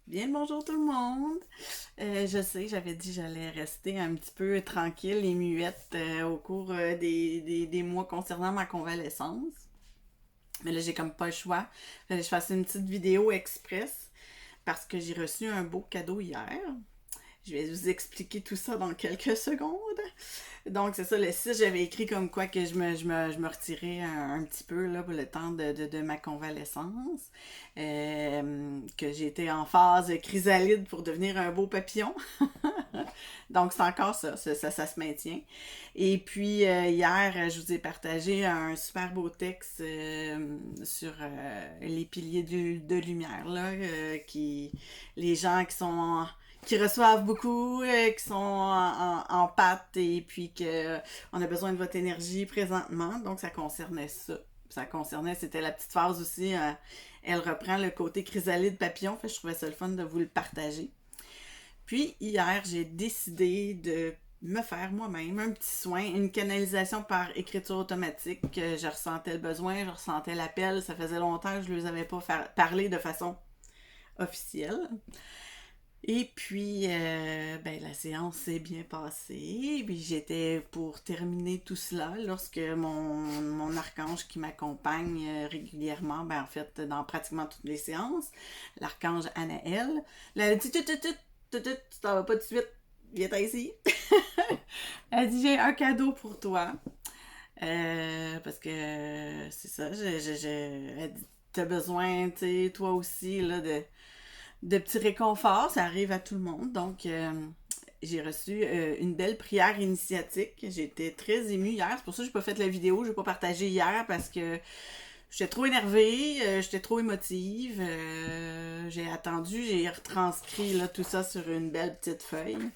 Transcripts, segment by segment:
Bien le bonjour tout le monde. Je sais, j'avais dit que j'allais rester un petit peu tranquille et muette au cours des mois concernant ma convalescence. Mais là, j'ai comme pas le choix. Fallait que je fasse une petite vidéo express parce que j'ai reçu un beau cadeau hier. Je vais vous expliquer tout ça dans quelques secondes. Donc, c'est ça, le 6, j'avais écrit comme quoi que je me retirais un petit peu là, pour le temps de ma convalescence. Que j'étais en phase chrysalide pour devenir un beau papillon. Donc, c'est encore ça, ça se maintient. Et puis, hier, je vous ai partagé un super beau texte sur les piliers de lumière, là, les gens qui reçoivent beaucoup, qui sont en pâte et puis que on a besoin de votre énergie présentement. Donc, ça concernait ça. Ça concernait, c'était la petite phase aussi. Elle reprend le côté chrysalide papillon. Fait que je trouvais ça le fun de vous le partager. Puis hier, j'ai décidé de me faire moi-même un petit soin, une canalisation par écriture automatique. Je ressentais le besoin, je ressentais l'appel. Ça faisait longtemps que je ne les avais pas parlé de façon officielle. Et puis, ben, la séance s'est bien passée. Puis j'étais pour terminer tout cela lorsque mon archange qui m'accompagne régulièrement, ben, en fait, dans pratiquement toutes les séances, l'archange Anaël, elle a dit tu t'en vas pas tout de suite, viens ici. Elle dit j'ai un cadeau pour toi. Parce que c'est ça, elle dit t'as besoin, tu sais, toi aussi, là, de petits réconforts, ça arrive à tout le monde. Donc, j'ai reçu une belle prière initiatique. J'ai été très émue hier. C'est pour ça que j'ai pas fait la vidéo, j'ai pas partagé hier parce que j'étais trop énervée, j'étais trop émotive. J'ai attendu, j'ai retranscrit là, tout ça sur une belle petite feuille.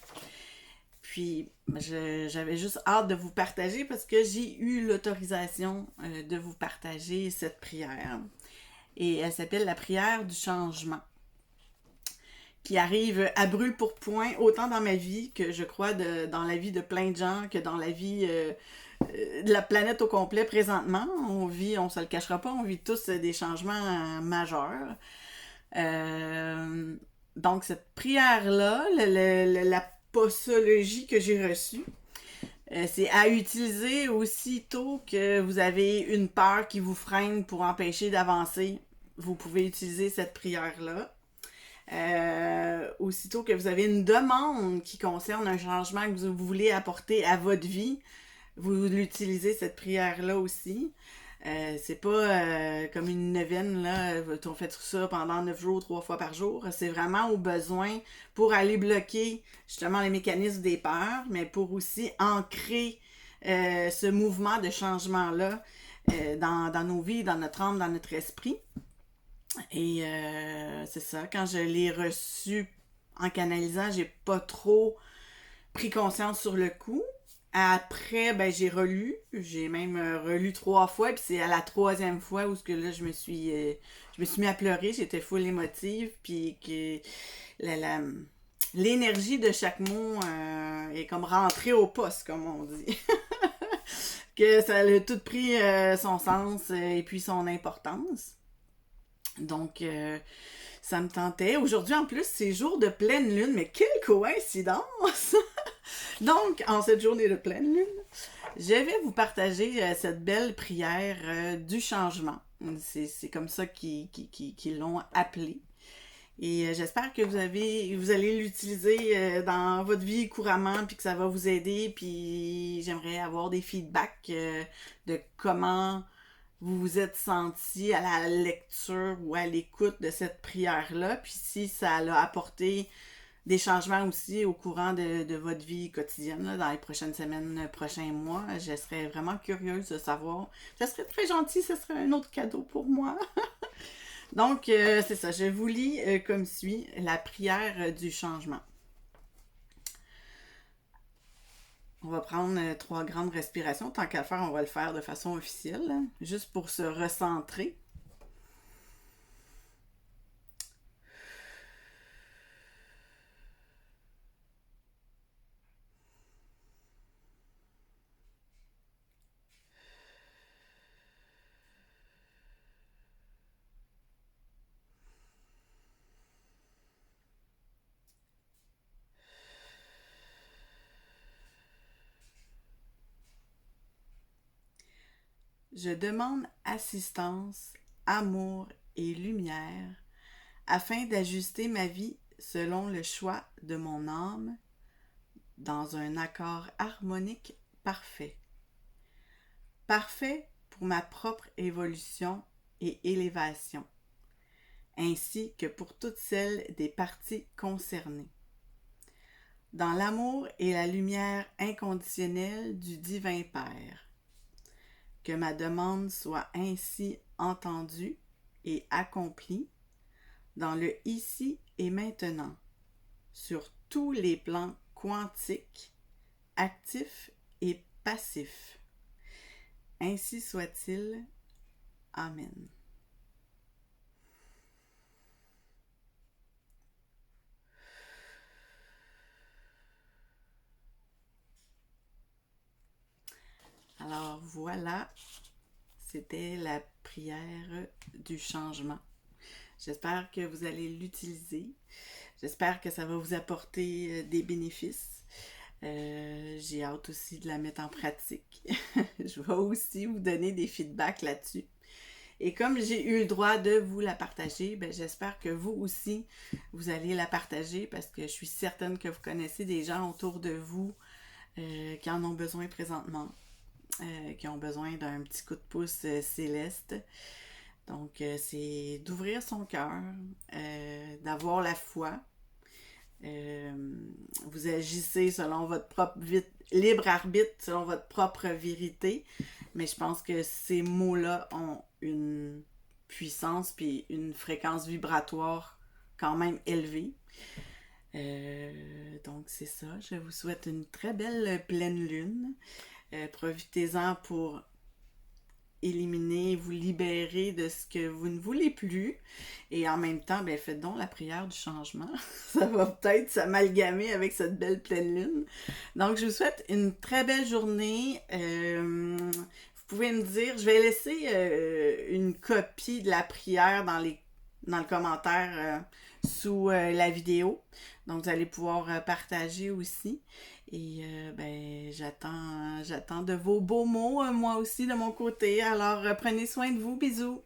Puis, j'avais juste hâte de vous partager parce que j'ai eu l'autorisation de vous partager cette prière. Et elle s'appelle la prière du changement qui arrive à brûle pour point, autant dans ma vie que je crois dans la vie de plein de gens, que dans la vie de la planète au complet présentement. On vit, on se le cachera pas, on vit tous des changements majeurs. Euh, donc cette prière-là, la posologie que j'ai reçue, c'est à utiliser aussitôt que vous avez une peur qui vous freine pour empêcher d'avancer. Vous pouvez utiliser cette prière-là. Aussitôt que vous avez une demande qui concerne un changement que vous voulez apporter à votre vie, vous l'utilisez cette prière-là aussi. C'est pas comme une neuvaine, là, on fait tout ça pendant 9 jours, 3 fois par jour. C'est vraiment au besoin pour aller bloquer justement les mécanismes des peurs, mais pour aussi ancrer ce mouvement de changement-là dans nos vies, dans notre âme, dans notre esprit. Et c'est ça, quand je l'ai reçu en canalisant, j'ai pas trop pris conscience sur le coup. Après, ben, j'ai même relu 3 fois, puis c'est à la troisième fois où ce que là je me suis mis à pleurer, j'étais full émotive, puis que la, la- l'énergie de chaque mot est comme rentrée au poste, comme on dit. Que ça a tout pris son sens et puis son importance. Donc, ça me tentait. Aujourd'hui, en plus, c'est jour de pleine lune, mais quelle coïncidence! Donc, en cette journée de pleine lune, je vais vous partager cette belle prière du changement. C'est comme ça qu'ils l'ont appelée. Et j'espère que vous allez l'utiliser dans votre vie couramment, puis que ça va vous aider. Puis j'aimerais avoir des feedbacks de comment vous vous êtes senti à la lecture ou à l'écoute de cette prière-là, puis si ça a apporté des changements aussi au courant de votre vie quotidienne, là, dans les prochaines semaines, prochains mois. Je serais vraiment curieuse de savoir. Ça serait très gentil, ce serait un autre cadeau pour moi. Donc, c'est ça, je vous lis comme suit la prière du changement. On va prendre 3 grandes respirations. Tant qu'à le faire, on va le faire de façon officielle, hein, juste pour se recentrer. Je demande assistance, amour et lumière afin d'ajuster ma vie selon le choix de mon âme dans un accord harmonique parfait. Parfait pour ma propre évolution et élévation, ainsi que pour toutes celles des parties concernées. Dans l'amour et la lumière inconditionnelle du divin Père, que ma demande soit ainsi entendue et accomplie dans le ici et maintenant, sur tous les plans quantiques, actifs et passifs. Ainsi soit-il. Amen. Alors voilà, c'était la prière du changement. J'espère que vous allez l'utiliser. J'espère que ça va vous apporter des bénéfices. J'ai hâte aussi de la mettre en pratique. Je vais aussi vous donner des feedbacks là-dessus. Et comme j'ai eu le droit de vous la partager, ben j'espère que vous aussi, vous allez la partager parce que je suis certaine que vous connaissez des gens autour de vous qui en ont besoin présentement, qui ont besoin d'un petit coup de pouce céleste. Donc, c'est d'ouvrir son cœur, d'avoir la foi. Vous agissez selon votre propre libre arbitre, selon votre propre vérité. Mais je pense que ces mots-là ont une puissance puis une fréquence vibratoire quand même élevée. Donc c'est ça. Je vous souhaite une très belle pleine lune. Profitez-en pour éliminer, vous libérer de ce que vous ne voulez plus. Et en même temps, ben, faites donc la prière du changement. Ça va peut-être s'amalgamer avec cette belle pleine lune. Donc, je vous souhaite une très belle journée. Vous pouvez me dire, je vais laisser une copie de la prière dans le commentaire sous la vidéo. Donc, vous allez pouvoir partager aussi. Et ben, j'attends de vos beaux mots, moi aussi de mon côté. Alors, prenez soin de vous. Bisous.